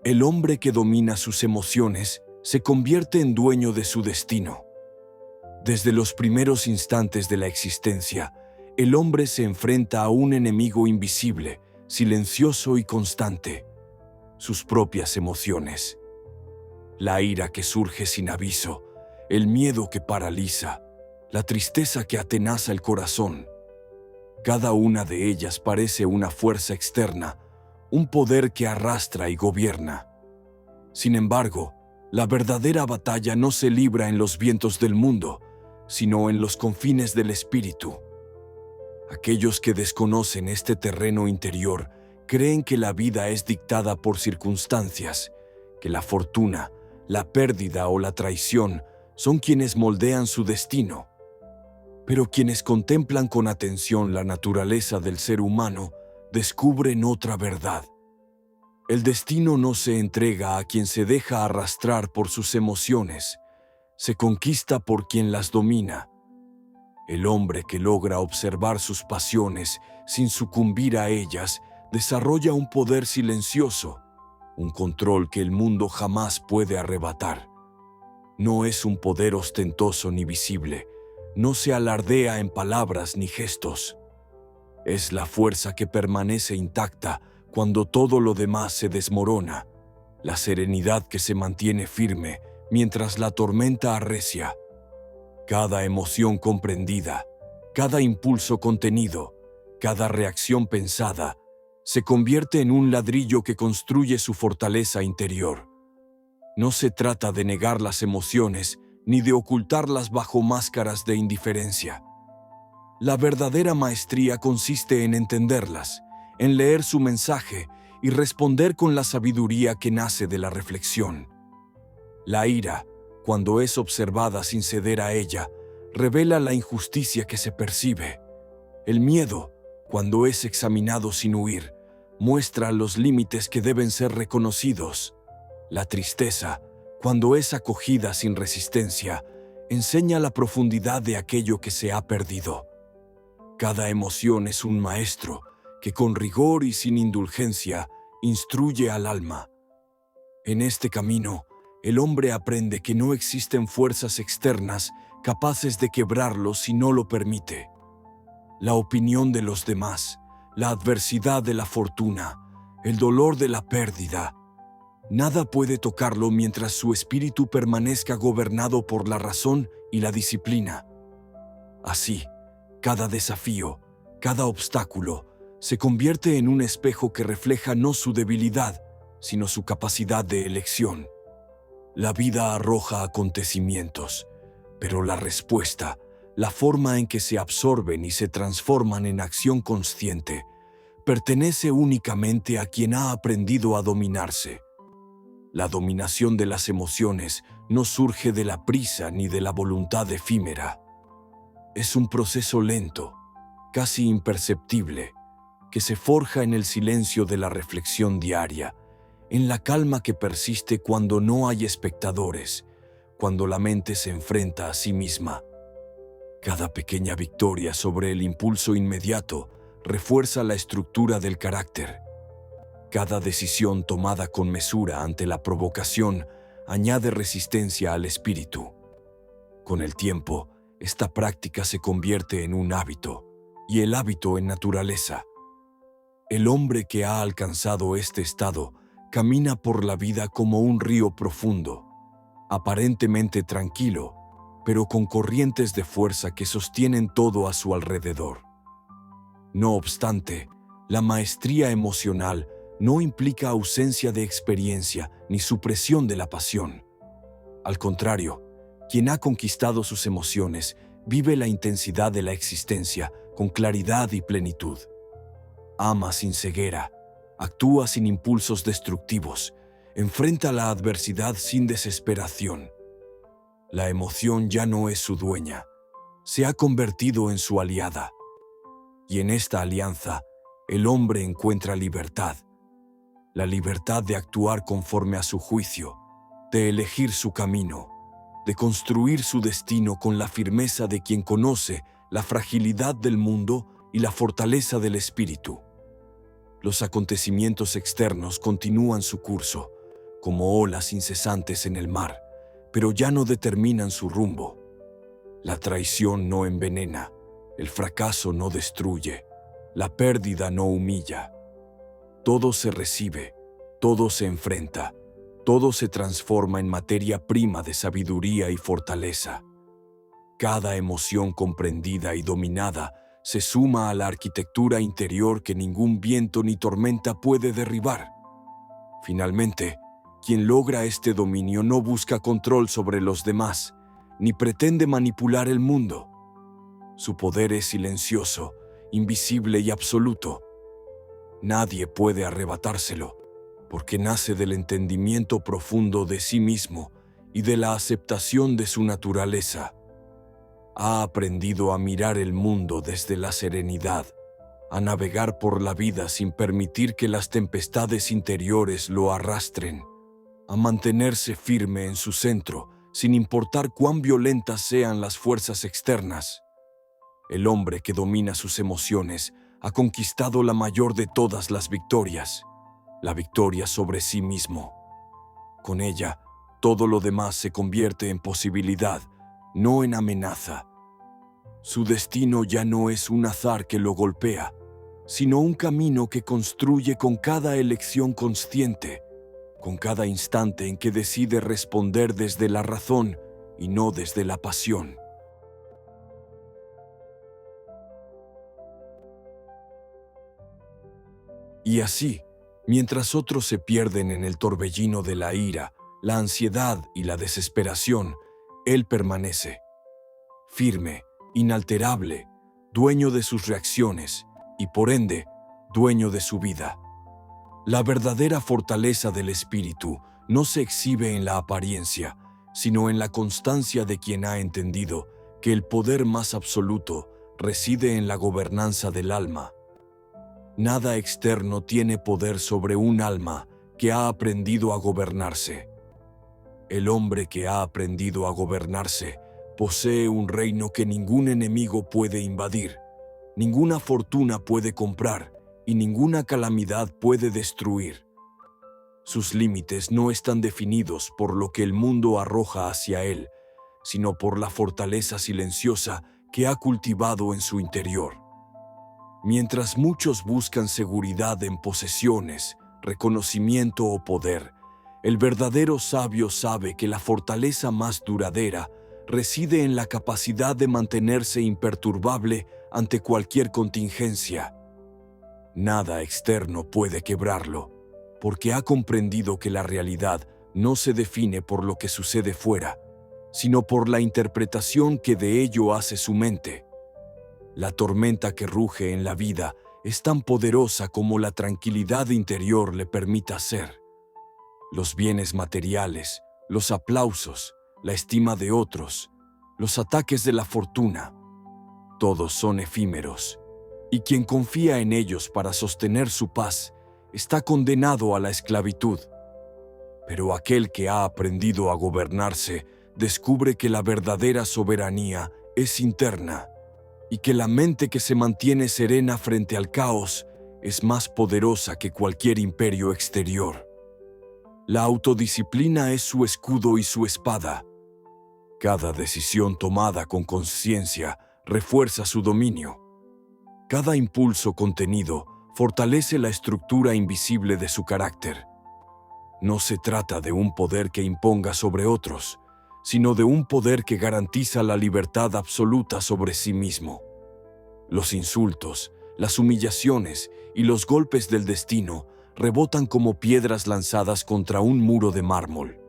El hombre que domina sus emociones se convierte en dueño de su destino. Desde los primeros instantes de la existencia, el hombre se enfrenta a un enemigo invisible, silencioso y constante: sus propias emociones. La ira que surge sin aviso, el miedo que paraliza, la tristeza que atenaza el corazón. Cada una de ellas parece una fuerza externa, un poder que arrastra y gobierna. Sin embargo, la verdadera batalla no se libra en los vientos del mundo, sino en los confines del espíritu. Aquellos que desconocen este terreno interior creen que la vida es dictada por circunstancias, que la fortuna, la pérdida o la traición son quienes moldean su destino. Pero quienes contemplan con atención la naturaleza del ser humano descubren otra verdad. El destino no se entrega a quien se deja arrastrar por sus emociones, se conquista por quien las domina. El hombre que logra observar sus pasiones sin sucumbir a ellas desarrolla un poder silencioso, un control que el mundo jamás puede arrebatar. No es un poder ostentoso ni visible, no se alardea en palabras ni gestos. Es la fuerza que permanece intacta cuando todo lo demás se desmorona, la serenidad que se mantiene firme mientras la tormenta arrecia. Cada emoción comprendida, cada impulso contenido, cada reacción pensada, se convierte en un ladrillo que construye su fortaleza interior. No se trata de negar las emociones ni de ocultarlas bajo máscaras de indiferencia. La verdadera maestría consiste en entenderlas, en leer su mensaje y responder con la sabiduría que nace de la reflexión. La ira, cuando es observada sin ceder a ella, revela la injusticia que se percibe. El miedo, cuando es examinado sin huir, muestra los límites que deben ser reconocidos. La tristeza, cuando es acogida sin resistencia, enseña la profundidad de aquello que se ha perdido. Cada emoción es un maestro que con rigor y sin indulgencia instruye al alma. En este camino, el hombre aprende que no existen fuerzas externas capaces de quebrarlo si no lo permite. La opinión de los demás, la adversidad de la fortuna, el dolor de la pérdida, nada puede tocarlo mientras su espíritu permanezca gobernado por la razón y la disciplina. Así, cada desafío, cada obstáculo, se convierte en un espejo que refleja no su debilidad, sino su capacidad de elección. La vida arroja acontecimientos, pero la respuesta, la forma en que se absorben y se transforman en acción consciente, pertenece únicamente a quien ha aprendido a dominarse. La dominación de las emociones no surge de la prisa ni de la voluntad efímera. Es un proceso lento, casi imperceptible, que se forja en el silencio de la reflexión diaria, en la calma que persiste cuando no hay espectadores, cuando la mente se enfrenta a sí misma. Cada pequeña victoria sobre el impulso inmediato refuerza la estructura del carácter. Cada decisión tomada con mesura ante la provocación añade resistencia al espíritu. Con el tiempo, esta práctica se convierte en un hábito, y el hábito en naturaleza. El hombre que ha alcanzado este estado camina por la vida como un río profundo, aparentemente tranquilo, pero con corrientes de fuerza que sostienen todo a su alrededor. No obstante, la maestría emocional no implica ausencia de experiencia ni supresión de la pasión. Al contrario, quien ha conquistado sus emociones vive la intensidad de la existencia con claridad y plenitud. Ama sin ceguera, actúa sin impulsos destructivos, enfrenta la adversidad sin desesperación. La emoción ya no es su dueña, se ha convertido en su aliada. Y en esta alianza, el hombre encuentra libertad. La libertad de actuar conforme a su juicio, de elegir su camino, de construir su destino con la firmeza de quien conoce la fragilidad del mundo y la fortaleza del espíritu. Los acontecimientos externos continúan su curso, como olas incesantes en el mar, pero ya no determinan su rumbo. La traición no envenena, el fracaso no destruye, la pérdida no humilla. Todo se recibe, todo se enfrenta, todo se transforma en materia prima de sabiduría y fortaleza. Cada emoción comprendida y dominada se suma a la arquitectura interior que ningún viento ni tormenta puede derribar. Finalmente, quien logra este dominio no busca control sobre los demás, ni pretende manipular el mundo. Su poder es silencioso, invisible y absoluto. Nadie puede arrebatárselo, porque nace del entendimiento profundo de sí mismo y de la aceptación de su naturaleza. Ha aprendido a mirar el mundo desde la serenidad, a navegar por la vida sin permitir que las tempestades interiores lo arrastren, a mantenerse firme en su centro, sin importar cuán violentas sean las fuerzas externas. El hombre que domina sus emociones ha conquistado la mayor de todas las victorias, la victoria sobre sí mismo. Con ella, todo lo demás se convierte en posibilidad, no en amenaza. Su destino ya no es un azar que lo golpea, sino un camino que construye con cada elección consciente, con cada instante en que decide responder desde la razón y no desde la pasión. Y así, mientras otros se pierden en el torbellino de la ira, la ansiedad y la desesperación, él permanece, firme, inalterable, dueño de sus reacciones y, por ende, dueño de su vida. La verdadera fortaleza del espíritu no se exhibe en la apariencia, sino en la constancia de quien ha entendido que el poder más absoluto reside en la gobernanza del alma. Nada externo tiene poder sobre un alma que ha aprendido a gobernarse. El hombre que ha aprendido a gobernarse posee un reino que ningún enemigo puede invadir, ninguna fortuna puede comprar y ninguna calamidad puede destruir. Sus límites no están definidos por lo que el mundo arroja hacia él, sino por la fortaleza silenciosa que ha cultivado en su interior. Mientras muchos buscan seguridad en posesiones, reconocimiento o poder, el verdadero sabio sabe que la fortaleza más duradera reside en la capacidad de mantenerse imperturbable ante cualquier contingencia. Nada externo puede quebrarlo, porque ha comprendido que la realidad no se define por lo que sucede fuera, sino por la interpretación que de ello hace su mente. La tormenta que ruge en la vida es tan poderosa como la tranquilidad interior le permita ser. Los bienes materiales, los aplausos, la estima de otros, los ataques de la fortuna, todos son efímeros, y quien confía en ellos para sostener su paz está condenado a la esclavitud. Pero aquel que ha aprendido a gobernarse descubre que la verdadera soberanía es interna, y que la mente que se mantiene serena frente al caos es más poderosa que cualquier imperio exterior. La autodisciplina es su escudo y su espada. Cada decisión tomada con conciencia refuerza su dominio. Cada impulso contenido fortalece la estructura invisible de su carácter. No se trata de un poder que imponga sobre otros, sino de un poder que garantiza la libertad absoluta sobre sí mismo. Los insultos, las humillaciones y los golpes del destino rebotan como piedras lanzadas contra un muro de mármol.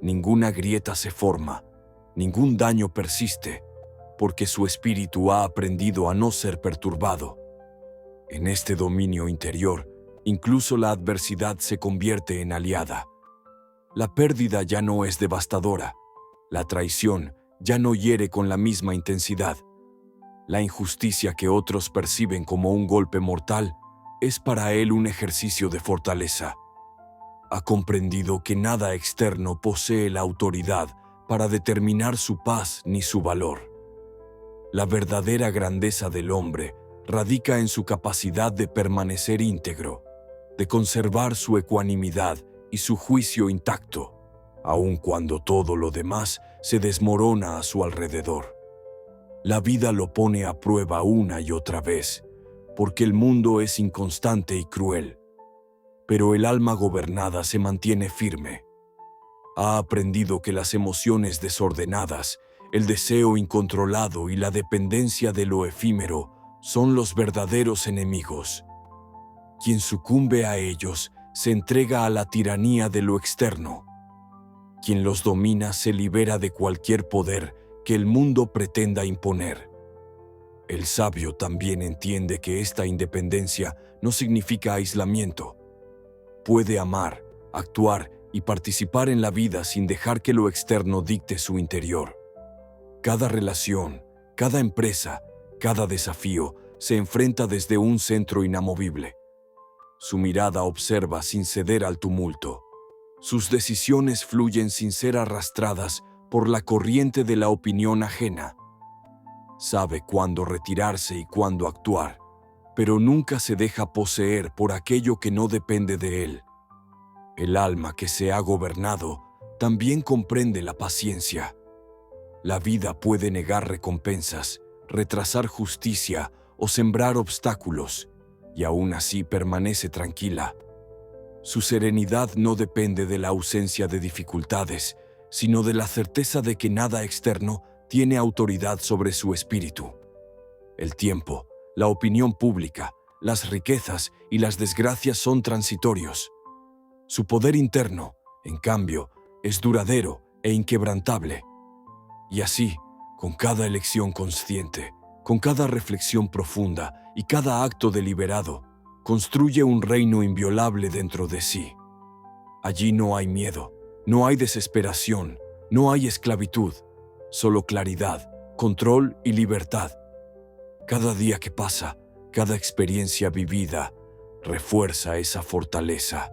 Ninguna grieta se forma, ningún daño persiste, porque su espíritu ha aprendido a no ser perturbado. En este dominio interior, incluso la adversidad se convierte en aliada. La pérdida ya no es devastadora. La traición ya no hiere con la misma intensidad. La injusticia que otros perciben como un golpe mortal es para él un ejercicio de fortaleza. Ha comprendido que nada externo posee la autoridad para determinar su paz ni su valor. La verdadera grandeza del hombre radica en su capacidad de permanecer íntegro, de conservar su ecuanimidad y su juicio intacto, aun cuando todo lo demás se desmorona a su alrededor. La vida lo pone a prueba una y otra vez, porque el mundo es inconstante y cruel, pero el alma gobernada se mantiene firme. Ha aprendido que las emociones desordenadas, el deseo incontrolado y la dependencia de lo efímero son los verdaderos enemigos. Quien sucumbe a ellos se entrega a la tiranía de lo externo. Quien los domina se libera de cualquier poder que el mundo pretenda imponer. El sabio también entiende que esta independencia no significa aislamiento. Puede amar, actuar y participar en la vida sin dejar que lo externo dicte su interior. Cada relación, cada empresa, cada desafío se enfrenta desde un centro inamovible. Su mirada observa sin ceder al tumulto. Sus decisiones fluyen sin ser arrastradas por la corriente de la opinión ajena. Sabe cuándo retirarse y cuándo actuar, pero nunca se deja poseer por aquello que no depende de él. El alma que se ha gobernado también comprende la paciencia. La vida puede negar recompensas, retrasar justicia o sembrar obstáculos, y aún así permanece tranquila. Su serenidad no depende de la ausencia de dificultades, sino de la certeza de que nada externo tiene autoridad sobre su espíritu. El tiempo, la opinión pública, las riquezas y las desgracias son transitorios. Su poder interno, en cambio, es duradero e inquebrantable. Y así, con cada elección consciente, con cada reflexión profunda y cada acto deliberado, construye un reino inviolable dentro de sí. Allí no hay miedo, no hay desesperación, no hay esclavitud, solo claridad, control y libertad. Cada día que pasa, cada experiencia vivida, refuerza esa fortaleza.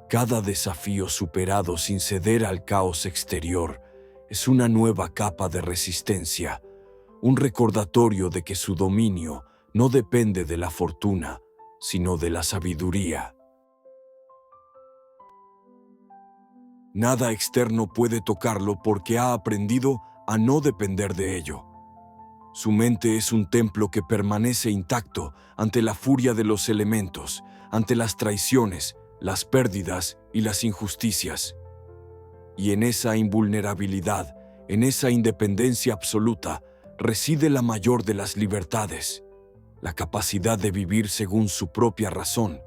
Cada desafío superado sin ceder al caos exterior es una nueva capa de resistencia, un recordatorio de que su dominio no depende de la fortuna, sino de la sabiduría. Nada externo puede tocarlo porque ha aprendido a no depender de ello. Su mente es un templo que permanece intacto ante la furia de los elementos, ante las traiciones, las pérdidas y las injusticias. Y en esa invulnerabilidad, en esa independencia absoluta, reside la mayor de las libertades, la capacidad de vivir según su propia razón,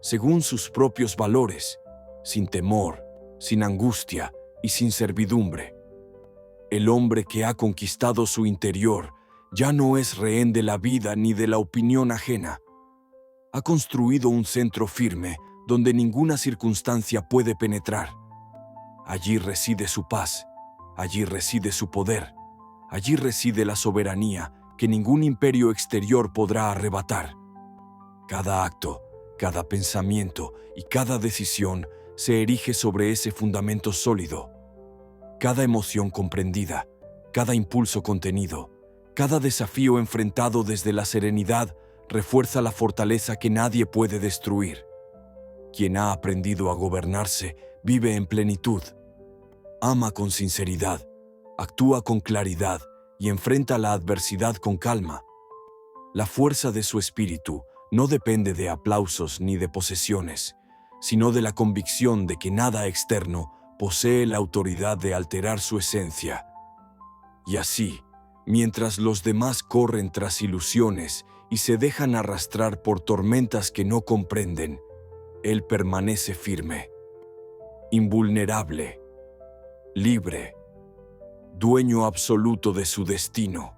según sus propios valores, sin temor, sin angustia y sin servidumbre. El hombre que ha conquistado su interior ya no es rehén de la vida ni de la opinión ajena. Ha construido un centro firme donde ninguna circunstancia puede penetrar. Allí reside su paz, allí reside su poder, allí reside la soberanía que ningún imperio exterior podrá arrebatar. Cada acto, cada pensamiento y cada decisión se erige sobre ese fundamento sólido. Cada emoción comprendida, cada impulso contenido, cada desafío enfrentado desde la serenidad refuerza la fortaleza que nadie puede destruir. Quien ha aprendido a gobernarse vive en plenitud. Ama con sinceridad, actúa con claridad y enfrenta la adversidad con calma. La fuerza de su espíritu no depende de aplausos ni de posesiones, sino de la convicción de que nada externo posee la autoridad de alterar su esencia. Y así, mientras los demás corren tras ilusiones y se dejan arrastrar por tormentas que no comprenden, él permanece firme, invulnerable, libre, dueño absoluto de su destino.